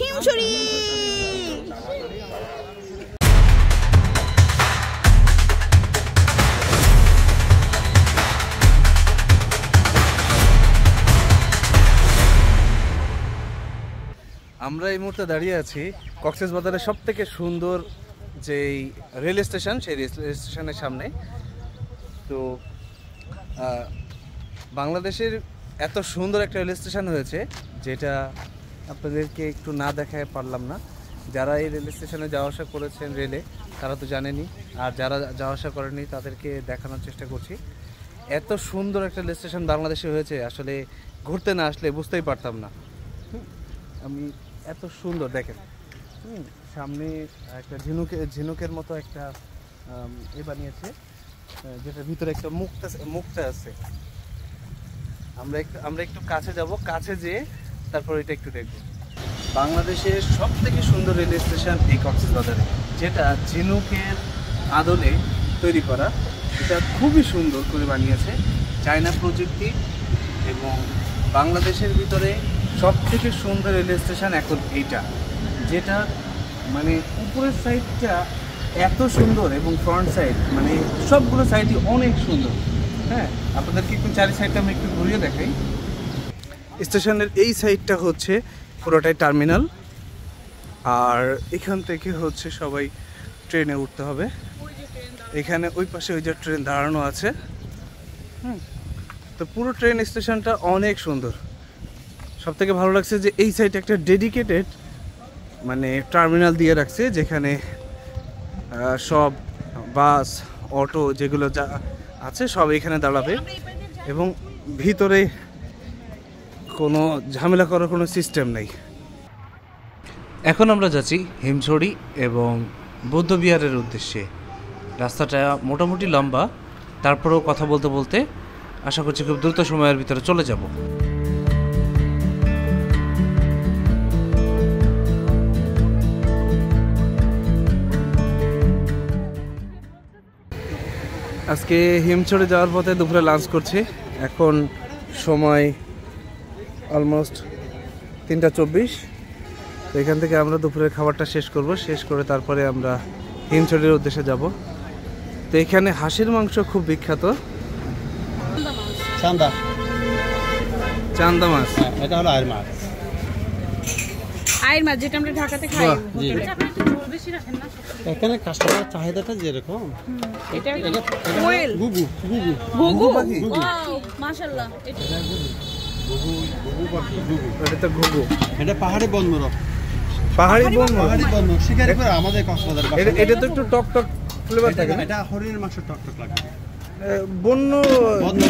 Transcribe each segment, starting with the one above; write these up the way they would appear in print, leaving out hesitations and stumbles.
হিমছড়ি। আমরা এই মুহূর্তে দাঁড়িয়ে আছি কক্সবাজারের সবথেকে সুন্দর যেই রেল স্টেশন, সেই রেল স্টেশনের সামনে। তো বাংলাদেশের এত সুন্দর একটা রেল স্টেশন হয়েছে যেটা আপনাদেরকে একটু না দেখায় পারলাম না। যারা এই রেল স্টেশনে যাওয়া আসা করেছেন রেলে তারা তো জানেনই, আর যারা যাওয়া আসা করেনি তাদেরকে দেখানোর চেষ্টা করছি। এত সুন্দর একটা রেল স্টেশন বাংলাদেশে হয়েছে, আসলে ঘুরতে না আসলে বুঝতেই পারতাম না। আমি এত সুন্দর দেখেন, সামনে একটা ঝিনুকের মতো একটা বানিয়েছে, যেটার ভিতরে একটা মুক্তা আছে। আমরা একটু কাছে যাব, কাছে যেয়ে তারপর এটা একটু দেখব। বাংলাদেশের সব থেকে সুন্দর রেল স্টেশন এই কক্সবাজারে, যেটা ঝিনুকের আদলে তৈরি করা। এটা খুবই সুন্দর করে বানিয়েছে, চায়না প্রযুক্তি। এবং বাংলাদেশের ভিতরে সব থেকে সুন্দর রেল স্টেশন এখন এইটা, যেটা মানে উপরের সাইডটা এত সুন্দর এবং ফ্রন্ট সাইড মানে সবগুলো সাইডই অনেক সুন্দর। হ্যাঁ, আপনাদেরকে একটু চারি সাইডটা আমি একটু ঘুরিয়ে দেখাই। স্টেশনের এই সাইডটা হচ্ছে পুরোটাই টার্মিনাল, আর এখান থেকে হচ্ছে সবাই ট্রেনে উঠতে হবে। এখানে ওই পাশে ওই যে ট্রেন দাঁড়ানো আছে। তো পুরো ট্রেন স্টেশনটা অনেক সুন্দর। সবথেকে ভালো লাগছে যে এই সাইডে একটা ডেডিকেটেড মানে টার্মিনাল দিয়ে রাখছে, যেখানে সব বাস, অটো যেগুলো যা আছে সব এখানে দাঁড়াবে, এবং ভিতরে কোনো ঝামেলা করার কোনো সিস্টেম নেই। এখন আমরা যাচ্ছি হিমছড়ি এবং বৌদ্ধবিহারের উদ্দেশ্যে। রাস্তাটা মোটামুটি লম্বা, তারপরেও কথা বলতে বলতে আশা করছি খুব দ্রুত সময়ের ভিতরে চলে যাব। আজকে হিমছড়ি যাওয়ার পথে দুপুরে লাঞ্চ করছি। এখন সময় অলমোস্ট 3:24। তো এখান থেকে আমরা দুপুরের খাবারটা শেষ করব, শেষ করে তারপরে আমরা হিমছড়ির উদ্দেশ্যে যাব। তো এখানে হাঁসের মাংস খুব বিখ্যাত। চান্দা মাছ, এটা হলো আয়ের মাছ। আয়ের মাছ যেটা আমরা ঢাকাতে খাই। এখানে কাস্টমার চাহিদাটা যেরকম, এটা কোয়েল, গুগু গুগু পাখি, ওয়াও মাশাআল্লাহ। এটা তো ঘুঘু, এটা পাহাড়ি বনমোর, পাহাড়ি বনমোর শিকারি করে আমাদের কক্সবাজার। এটা তো একটু টক টক ফ্লেভার থাকে না? এটা হরিণের মাংস টক টক লাগে। বন্য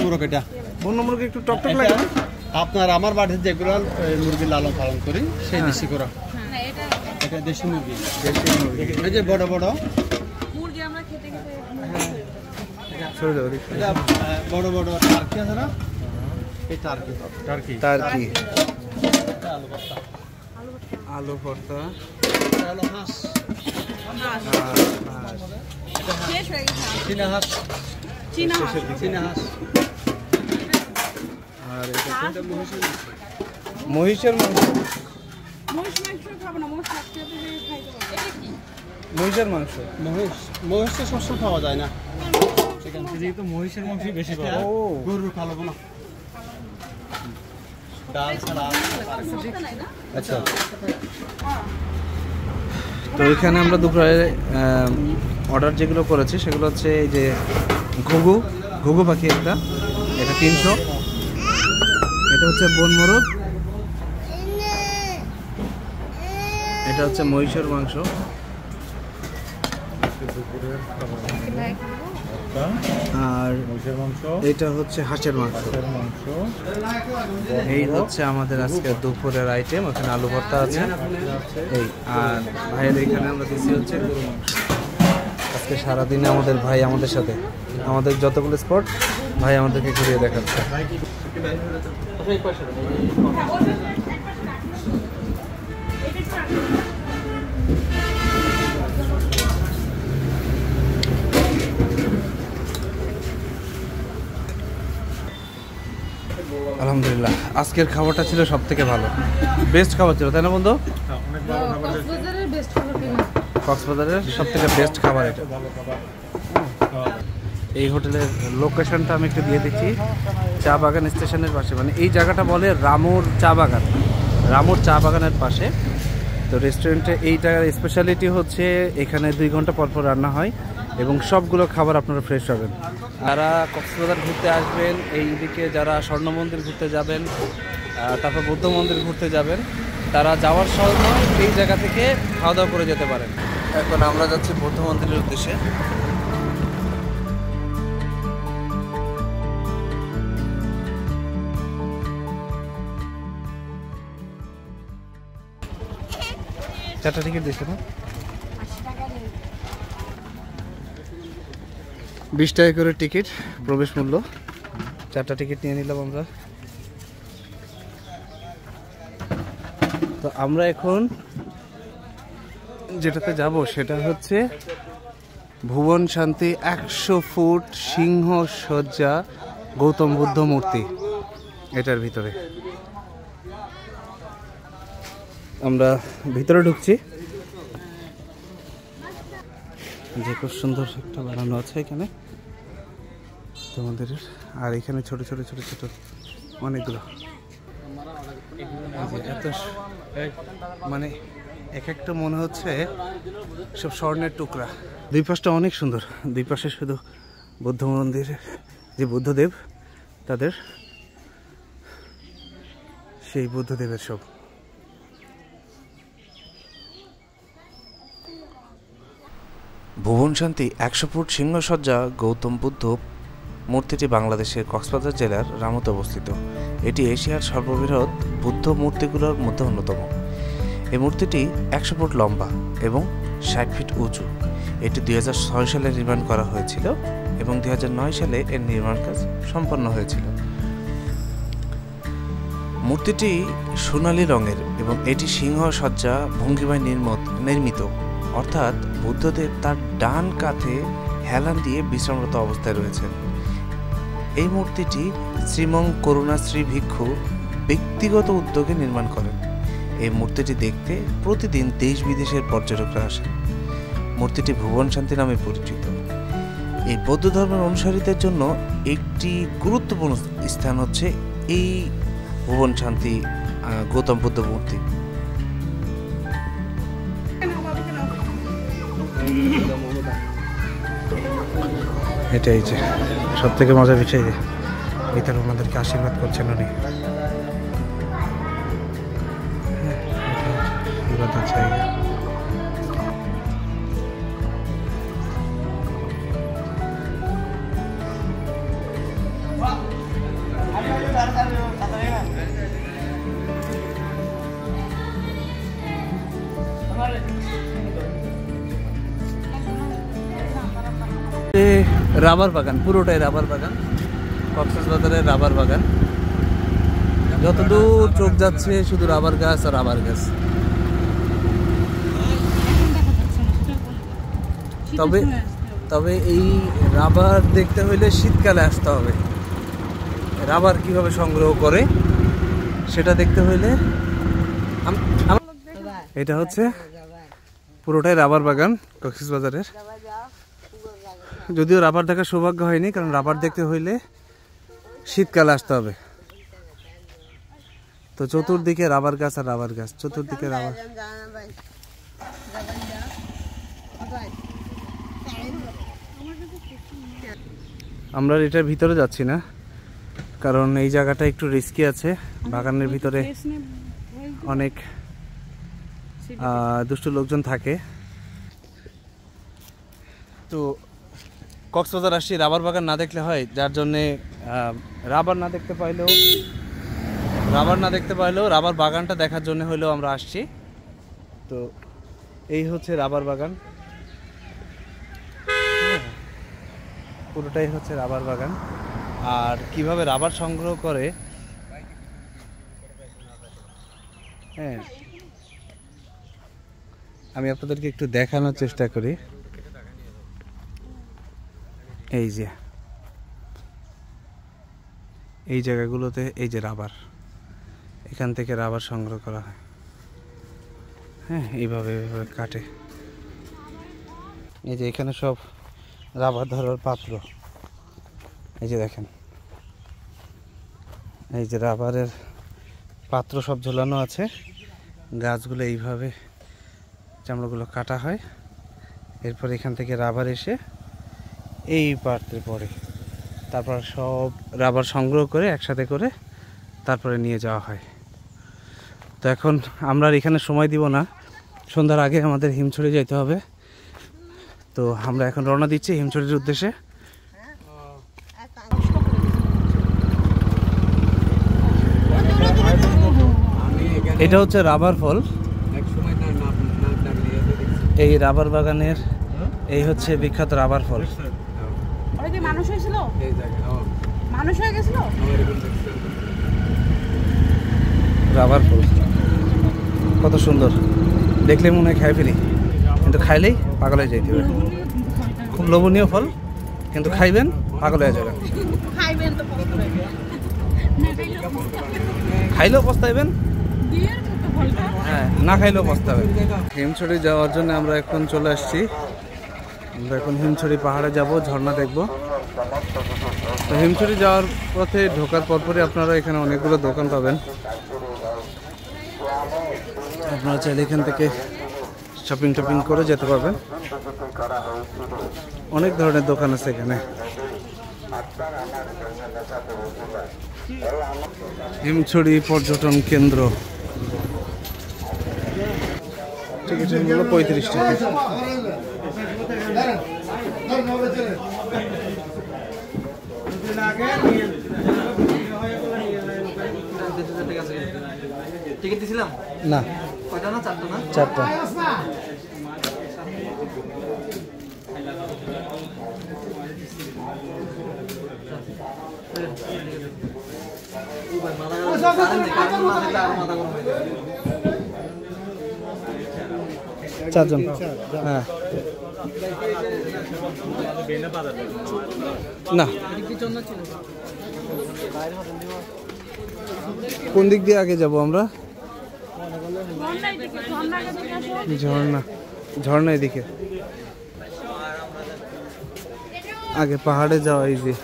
মুরগ একটু টক টক লাগে। আপনার আমার বাড়িতে যেগুলো মুরগি লালন পালন করি সেই দেশি করা, এটা দেশি মুরগি। এই যে বড় বড় মুরগি আমরা খেতে বড় বড় টার্কি আছে না, এই টার্কি আলু ভর্তা, হাঁস, চীনা হাঁস, আর মহিষের মাংস। মহিষের মাংস, মহিষ তো সবসময় খাওয়া যায় না, যেহেতু মহিষের মাংস বেশি পাওয়া। গরুর খাওয়া না, ডাল ছাড়া। আচ্ছা, তো এখানে আমরা দুপুরে অর্ডার যেগুলো করেছি সেগুলো হচ্ছে এই যে ঘুঘু পাখি একটা, এটা 300। এটা হচ্ছে বনমোরগ, এটা হচ্ছে মহিষের মাংস, আর এটা হচ্ছে হাঁসের মাংস। এই হচ্ছে আমাদের আজকে দুপুরের আইটেম। ওখানে আলু ভর্তা আছে, এই আর ভাইয়ের এখানে আমরা দিচ্ছি হচ্ছে গরু মাংস। আজকে সারাদিনে আমাদের ভাই আমাদের সাথে, আমাদের যতগুলো স্পট ভাই আমাদেরকে ঘুরিয়ে দেখাচ্ছে। আলহামদুলিল্লাহ, আজকের খাবারটা ছিল সব থেকে ভালো, বেস্ট খাবার ছিল, তাই না বন্ধু? অনেক কক্সবাজারের বেস্ট খাবার কি? কক্সবাজারের সবথেকে বেস্ট খাবার এটা। এই হোটেলের লোকেশনটা আমি একটু দিয়ে দিচ্ছি, চা বাগান স্টেশনের পাশে, মানে এই জায়গাটা বলে রামুর চা বাগান, রামুর চা বাগানের পাশে। তো রেস্টুরেন্টে এইটার স্পেশালিটি হচ্ছে এখানে 2 ঘন্টা পর পর রান্না হয় এবং সবগুলো খাবার আপনারা ফ্রেশ পাবেন। যারা কক্সবাজার ঘুরতে আসবেন, এইদিকে যারা স্বর্ণ মন্দির ঘুরতে যাবেন, তারপর বৌদ্ধ মন্দির ঘুরতে যাবেন, তারা যাওয়ার সময় এই জায়গা থেকে খাওয়া দাওয়া করে যেতে পারেন। এখন আমরা যাচ্ছি বৌদ্ধ মন্দিরের উদ্দেশ্যে। চারটা টিকিট দিচ্ছে না, 20 টাকা করে টিকিট প্রবেশ মূল্য। 4টা টিকিট নিয়ে নিলাম আমরা। তো আমরা এখন যেটাতে যাব সেটা হচ্ছে ভুবন শান্তি 100 ফুট সিংহ সজ্জা গৌতম বুদ্ধ মূর্তি, এটার ভিতরে আমরা ভিতরে ঢুকছি। যে খুব সুন্দর একটা বানানো আছে এখানে তোমাদের, আর এখানে ছোট ছোট ছোট ছোট অনেকগুলো, এত মানে এক একটা মনে হচ্ছে সব স্বর্ণের টুকরা। দুই পাশটা অনেক সুন্দর, দুই পাশে শুধু বুদ্ধ মন্দির, যে বুদ্ধদেব তাদের সেই বুদ্ধদেবের সব। ভুবন শান্তি 100 ফুট সিংহসজ্জা গৌতম বুদ্ধ মূর্তিটি বাংলাদেশের কক্সবাজার জেলার রামুতে অবস্থিত। এটি এশিয়ার সর্ববৃহৎ বুদ্ধ মূর্তিগুলোর মধ্যে অন্যতম। এই মূর্তিটি 100 ফুট লম্বা এবং 60 ফিট উঁচু। এটি 2006 সালে নির্মাণ করা হয়েছিল এবং 2009 সালে এর নির্মাণ কাজ সম্পন্ন হয়েছিল। মূর্তিটি সোনালী রঙের এবং এটি সিংহসজ্জা ভঙ্গিমায় নির্মিত, অর্থাৎ বুদ্ধদেব তার ডান কাঁধে হেলান দিয়ে বিশ্রামরত অবস্থায় রয়েছেন। এই মূর্তিটি শ্রীমং করুণাশ্রী ভিক্ষু ব্যক্তিগত উদ্যোগে নির্মাণ করেন। এই মূর্তিটি দেখতে প্রতিদিন দেশ বিদেশের পর্যটকরা আসেন। মূর্তিটি ভুবন শান্তি নামে পরিচিত। এই বৌদ্ধ ধর্মের অনুসারীদের জন্য একটি গুরুত্বপূর্ণ স্থান হচ্ছে এই ভুবন শান্তি গৌতম বুদ্ধ মূর্তি। এটাই যে সব থেকে মজার বিষয়, যে ভিতরে ওনাদেরকে আশীর্বাদ করছেন উনি। আশীর্বাদের জায়গা। রাবার বাগান, পুরোটাই রাবার বাগান, কক্সবাজারের রাবার বাগান। যতদূর চোখ যাচ্ছে শুধু রাবার গাছ আর রাবার গাছ। তবে তবে এই রাবার দেখতে হইলে শীতকালে আসতে হবে। রাবার কিভাবে সংগ্রহ করে সেটা দেখতে হইলে এটা হচ্ছে পুরোটাই রাবার বাগান কক্সবাজারের। যদিও রাবার দেখার সৌভাগ্য হয়নি, কারণ রাবার দেখতে হইলে শীতকালে আসতে হবে। তো চতুর্দিকে রাবার গাছ আর রাবার গাছ, চতুর্দিকে রাবার। আমরা এটার ভিতরে যাচ্ছি না, কারণ এই জায়গাটা একটু রিস্কি আছে। বাগানের ভিতরে অনেক দুষ্ট লোকজন থাকে। তো কক্সবাজার আসছি রাবার বাগান না দেখলে হয়, যার জন্যে রাবার না দেখতে পাইলেও রাবার বাগানটা দেখার জন্য হলেও আমরা আসছি। তো এই হচ্ছে রাবার বাগান, পুরোটাই হচ্ছে রাবার বাগান। আর কিভাবে রাবার সংগ্রহ করে, হ্যাঁ আমি আপনাদেরকে একটু দেখানোর চেষ্টা করি। এই যে এই জায়গাগুলোতে এই যে রাবার, এখান থেকে রাবার সংগ্রহ করা হয়। হ্যাঁ এইভাবে এইভাবে কাটে। এই যে এখানে সব রাবার ধরার পাত্র, এই যে দেখেন, এই যে রাবারের পাত্র সব ঝোলানো আছে। গাছগুলো এইভাবে চামড়াগুলো কাটা হয়, এরপর এখান থেকে রাবার এসে এই পাত্রে পড়ে, তারপর সব রাবার সংগ্রহ করে একসাথে করে তারপরে নিয়ে যাওয়া হয়। তো এখন আমরা আর এখানে সময় দিব না, সন্ধ্যার আগে আমাদের হিমছড়ি যেতে হবে। তো আমরা এখন রওনা দিচ্ছি হিমছড়ির উদ্দেশ্যে। এটা হচ্ছে রাবার ফল। এই রাবার বাগানের এই হচ্ছে বিখ্যাত রাবার ফল। মানুষ হয়েছিল, মানুষ হয়ে গেছিল রাবার ফল কত সুন্দর, দেখলে মনে হয় খাই ফেলি, কিন্তু খাইলেই পাগল হয়ে যাইতে হবে। খুব লোভনীয় ফল, কিন্তু খাইবেন পাগল হয়ে যাবেন। খাইলেও পস্তাইবেন, হ্যাঁ না খাইলেও পস্তাবেন। হিমছড়ি যাওয়ার জন্য আমরা এখন চলে আসছি। আমরা এখন হিমছড়ি পাহাড়ে যাব, ঝর্ণা দেখব। তো হিমছড়ি যাওয়ার পথে ঢোকার পরপরই আপনারা এখানে অনেকগুলো দোকান পাবেন। আপনারা চাইলে এখান থেকে শপিং টপিং করে যেতে পারবেন। অনেক ধরনের দোকান আছে এখানে। হিমছড়ি পর্যটন কেন্দ্র, টিকিটের মূল্য 35 টাকা। টিকিট দিছিলাম না, কয়টা না চারটা না? চারটা। চারজন, হ্যাঁ না। কোন দিক দিয়ে আগে যাব আমরা? ঝর্ণা, ঝর্ণা এদিকে আগে, পাহাড়ে যাওয়া ইজি।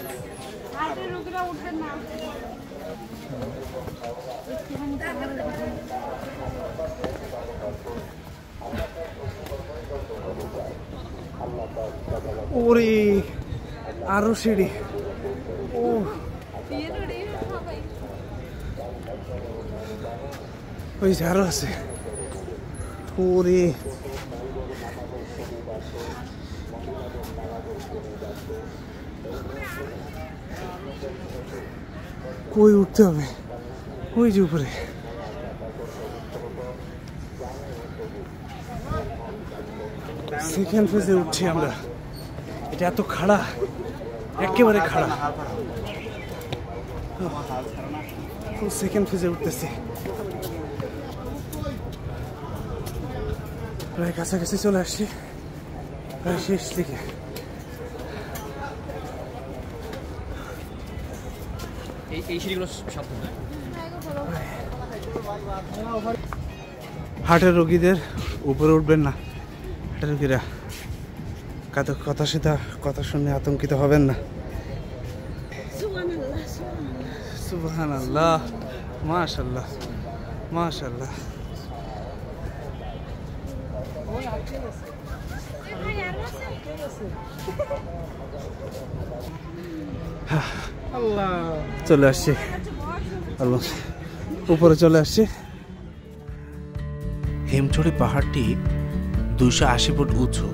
ওরে আরো সিঁড়ি, ও ওই যে আরো আছে। ওরে কই উঠতে হবে? ওই যে উপরে। সেকেন্ড ফেজে উঠছি আমরা। এটা এত খাড়া, একেবারে খাড়া। সেকেন্ড ফেজে উঠতেছি, প্রায় কাছাকাছি চলে আসছি, প্রায় শেষ দিকে। হার্টের রোগীদের উপরে উঠবেন না, হার্টের রোগীরা কথা শুনে আতঙ্কিত হবেন না। সুবহানাল্লাহ, মাশাআল্লাহ, মাশাআল্লাহ। চলে আসছি, উপরে চলে আসছি। হিমছড়ি পাহাড়টি 280 ফুট উঁচু।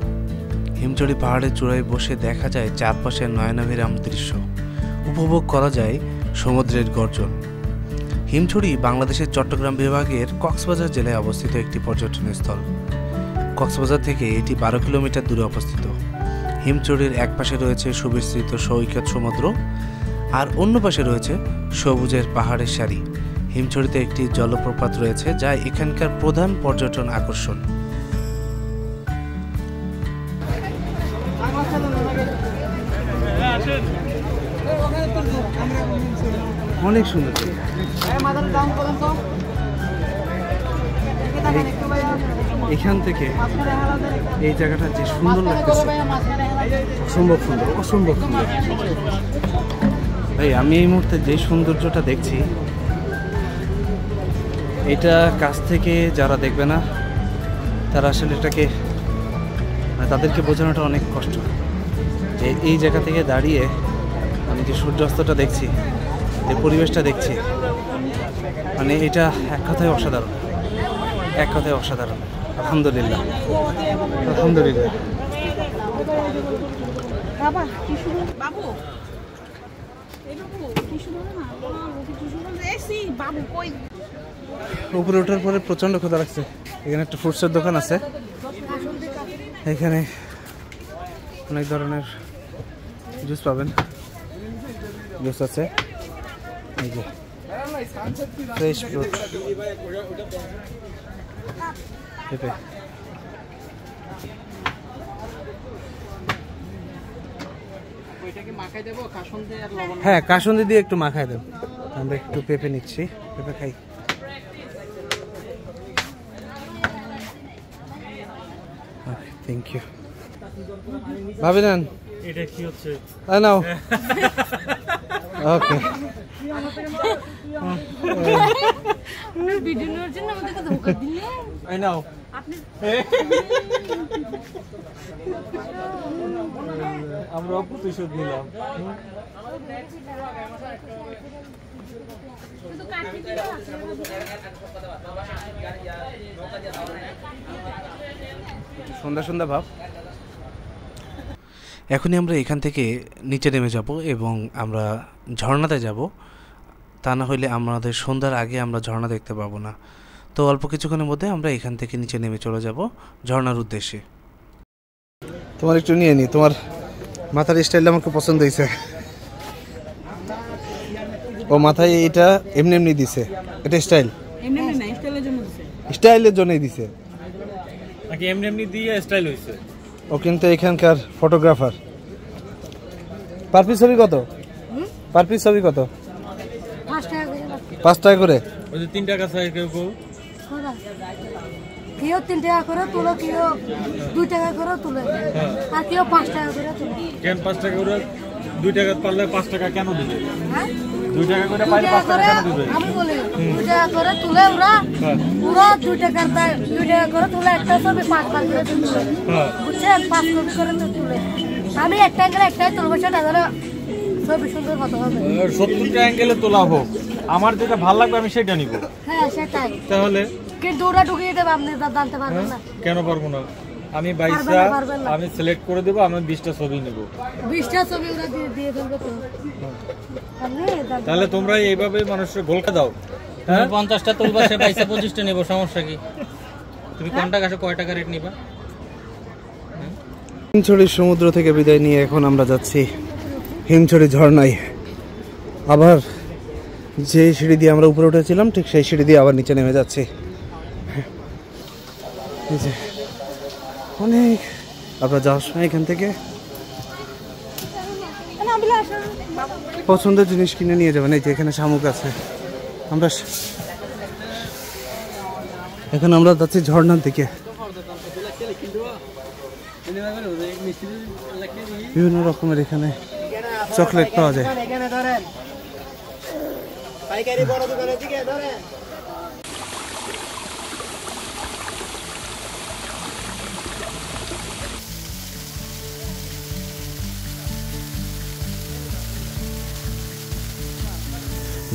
হিমছড়ি পাহাড়ের চূড়ায় বসে দেখা যায় চারপাশের নয়নাভিরাম দৃশ্য, উপভোগ করা যায় সমুদ্রের গর্জন। হিমছড়ি বাংলাদেশের চট্টগ্রাম বিভাগের কক্সবাজার জেলায় অবস্থিত একটি পর্যটন স্থল। কক্সবাজার থেকে এটি 12 কিলোমিটার দূরে অবস্থিত। হিমছড়ির এক পাশে রয়েছে সুবিস্তৃত সৈকত সমুদ্র, আর অন্য পাশে রয়েছে সবুজের পাহাড়ের সারি। হিমছড়িতে একটি জলপ্রপাত রয়েছে, যা এখানকার প্রধান পর্যটন আকর্ষণ। অনেক সুন্দর। এখান থেকে এই জায়গাটা যে সুন্দর লাগতেছে, অসম্ভব সুন্দর, অসম্ভব সুন্দর। ভাই আমি এই মুহূর্তে যে সৌন্দর্যটা দেখছি, এটা কাছ থেকে যারা দেখবে না তারা আসলে এটাকে তাদেরকে বোঝানোটা অনেক কষ্ট। যে এই জায়গা থেকে দাঁড়িয়ে আমি যে সূর্যাস্তটা দেখছি, যে পরিবেশটা দেখছি, মানে এটা এক কথায় অসাধারণ, এক কথায় অসাধারণ। আলহামদুলিল্লাহ, আলহামদুলিল্লাহ। উপরে ওঠার পরে প্রচন্ড ক্ষুধা লাগছে। এখানে একটা ফ্রুটসের দোকান আছে, এখানে অনেক ধরনের জুস পাবেন, জুস আছে, এই যে ফ্রেশ ফ্রুট। হ্যাঁ, কাসুন্দি দিয়ে একটু মাখায় দেব। আমরা একটু পেঁপে নিচ্ছি, পেঁপে খাই। Thank you. ভাবি নেন, এটা কি হচ্ছে? নাও। ওকে, নাও। আমরা প্রতিশোধ নিলাম। সন্ধ্যা সন্ধ্যা ভাব। এখনই আমরা এখান থেকে নিচে নেমে যাব এবং আমরা ঝর্ণাতে যাব, তা না হলে আমাদের সন্ধ্যার আগে আমরা ঝর্ণা দেখতে পাবো না। তো অল্প কিছুক্ষণের মধ্যে আমরা এখান থেকে নিচে নেমে চলে যাব ঝর্ণার উদ্দেশ্যে। তোমার একটু নিয়ে নি, তোমার মাথার স্টাইলটা আমাকে পছন্দ হয়েছে। ও মাথায় এটা এমনি এমনি দিছে, এটা স্টাইল, স্টাইলের জন্যই দিছে নাকি এমনি এমনি দিয়ে স্টাইল হইছে? ও কিন্তু এখানকার ফটোগ্রাফার। পার পিস ছবি কত? পার পিস ছবি কত? 5 টাকা করে। ওই যে 3 টাকা চাই কেউ কেউ, কেউ 3 টাকা করে তুলো, কেউ 2 টাকা করে তুলে, আর কেউ 5 টাকা করে তুলে। কেন 5 টাকা করে? 2 টাকা পারলে 5 টাকা কেন দিবে? হ্যাঁ, 2 টাকা করে পাইলে 5 টাকা কেন দিবে? আমি বলি 2 টাকা করে তুলে ওরা, পুরো 2 টাকার দাম 2 টাকা করে তুলে, একটা ছবি 5 বার করে তুলে, বুঝছেন? 5 কপি করে তুলে। আমি একটা অ্যাঙ্গেলে একটাই তুলবো, সেটা ধরো ছবি সুন্দর কত হবে। 70টা অ্যাঙ্গেলে তোলা হোক, আমার যেটা ভালো লাগবে আমি সেটা নিব। হ্যাঁ সেটাই। তাহলে কিন্তু ওরা ঢুকিয়ে দেবে, আপনি জানতে পারবেন না। কেন পারবো না? আমি 22টা আমি সিলেক্ট করে দেবো, আমি 20টা ছবি নেব। 20টা ছবি ওরা দিয়ে ফেলবে তো। তাহলে তোমরা এইভাবে মানুষের গোলকা দাও। হ্যাঁ 50টা তুলবা, সে 22-25টা নেব, সমস্যা কি? তুমি কোন টাকা কয় টাকা রেট নিবা? হিমছড়ি সমুদ্র থেকে বিদায় নিয়ে এখন আমরা যাচ্ছি হিমছড়ি ঝর্ণায়। আবার যে সিঁড়ি দিয়ে আমরা উপরে উঠেছিলাম ঠিক সেই সিঁড়ি দিয়ে আবার নিচে নেমে যাচ্ছি। অনেক আপনারা যাওয়ার সময় এখান থেকে পছন্দের জিনিস কিনে নিয়ে যাবেন। এই যে এখানে শামুক আছে। এখন আমরা যাচ্ছি ঝর্ণার দিকে। বিভিন্ন রকমের এখানে চকলেট পাওয়া যায়।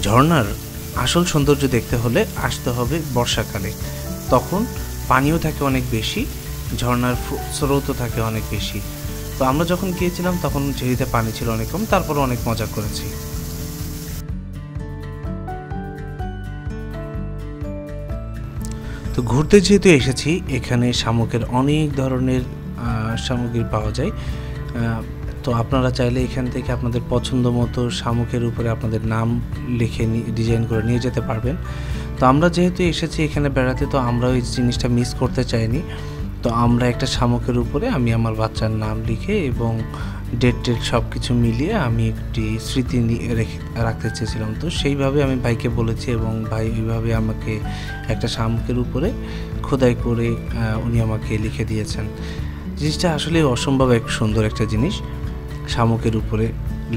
ঝর্ণার আসল সৌন্দর্য দেখতে হলে আসতে হবে বর্ষাকালে, তখন পানিও থাকে অনেক বেশি, ঝর্ণার স্রোতও থাকে অনেক বেশি। তো আমরা যখন গিয়েছিলাম তখন ঝিরিতে পানি ছিল অনেক কম, তারপরে অনেক মজা করেছি। তো ঘুরতে যেহেতু এসেছি, এখানে শামুকের অনেক ধরনের সামগ্রী পাওয়া যায়। তো আপনারা চাইলে এখান থেকে আপনাদের পছন্দ মতো শামুকের উপরে আপনাদের নাম লিখে ডিজাইন করে নিয়ে যেতে পারবেন। তো আমরা যেহেতু এসেছি এখানে বেড়াতে, তো আমরা ওই জিনিসটা মিস করতে চাইনি। তো আমরা একটা শামুকের উপরে আমি আমার বাচ্চার নাম লিখে এবং ডেট সব কিছু মিলিয়ে আমি একটি স্মৃতি রাখতে চেয়েছিলাম। তো সেইভাবে আমি ভাইকে বলেছি এবং ভাই ওইভাবে আমাকে একটা শামুকের উপরে খোদাই করে উনি আমাকে লিখে দিয়েছেন। জিনিসটা আসলে অসম্ভব এক সুন্দর একটা জিনিস, শামুকের উপরে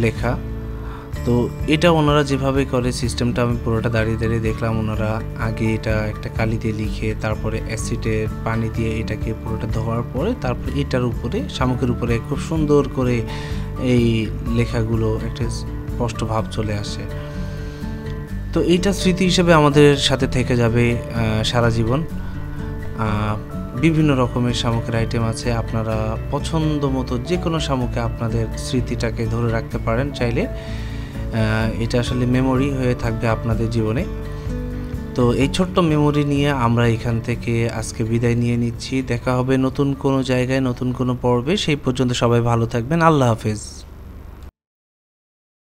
লেখা। তো এটা ওনারা যেভাবে করে সিস্টেমটা আমি পুরোটা দাঁড়িয়ে দাঁড়িয়ে দেখলাম। ওনারা আগে এটা একটা কালি দিয়ে লিখে তারপরে অ্যাসিডের পানি দিয়ে এটাকে পুরোটা ধোয়ার পরে তারপরে এটার উপরে শামুকের উপরে খুব সুন্দর করে এই লেখাগুলো একটা স্পষ্ট ভাব চলে আসে। তো এইটা স্মৃতি হিসেবে আমাদের সাথে থেকে যাবে সারা জীবন। বিভিন্ন রকমের শামুকের আইটেম আছে, আপনারা পছন্দ মতো যে কোনো শামুকে আপনাদের স্মৃতিটাকে ধরে রাখতে পারেন চাইলে। এটা আসলে মেমোরি হয়ে থাকবে আপনাদের জীবনে। তো এই ছোট্ট মেমোরি নিয়ে আমরা এখান থেকে আজকে বিদায় নিয়ে নিচ্ছি। দেখা হবে নতুন কোনো জায়গায়, নতুন কোনো পর্বে। সেই পর্যন্ত সবাই ভালো থাকবেন। আল্লাহ হাফেজ।